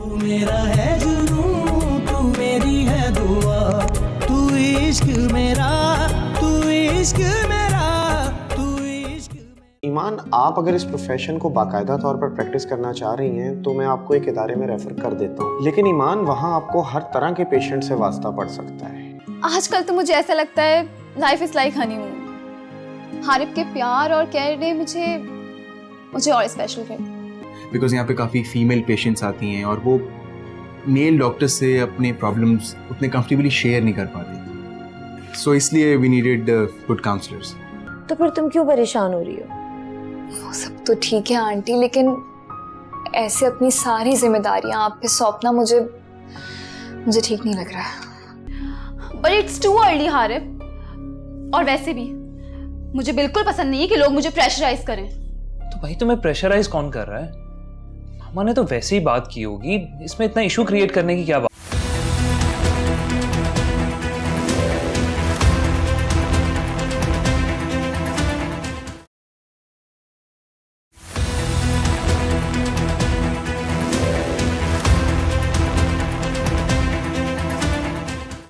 तू मेरा है जुनून, तू मेरी है दुआ, तू इश्क मेरा, तू इश्क मेरा, तू इश्क मेरा। ईमान, आप अगर इस प्रोफेशन को बाकायदा तौर पर प्रैक्टिस करना चाह रही हैं तो मैं आपको एक इदारे में रेफर कर देता हूँ, लेकिन ईमान वहाँ आपको हर तरह के पेशेंट से वास्ता पड़ सकता है। आजकल तो मुझे ऐसा लगता है life is like honeymoon. Harib के प्यार और केयर ने मुझे और स्पेशल कर दिया। बिकॉज यहाँ पे काफ़ी फीमेल पेशेंट्स आती हैं और वो मेल डॉक्टर से अपने प्रॉब्लम्स उतने कंफर्टेबली शेयर नहीं कर पाती, सो इसलिए वी नीडेड गुड काउंसलर्स। तो फिर तुम क्यों परेशान हो रही हो? वो सब तो ठीक है आंटी, लेकिन ऐसे अपनी सारी जिम्मेदारियां आप पे सौंपना मुझे ठीक नहीं लग रहा है। But it's too early Harib, और वैसे भी मुझे बिल्कुल पसंद नहीं है कि लोग मुझे प्रेशराइज करें। तो भाई तुम्हें प्रेशराइज कौन कर रहा है? मामा ने तो वैसे ही बात की होगी, इसमें इतना इशू क्रिएट करने की क्या बात?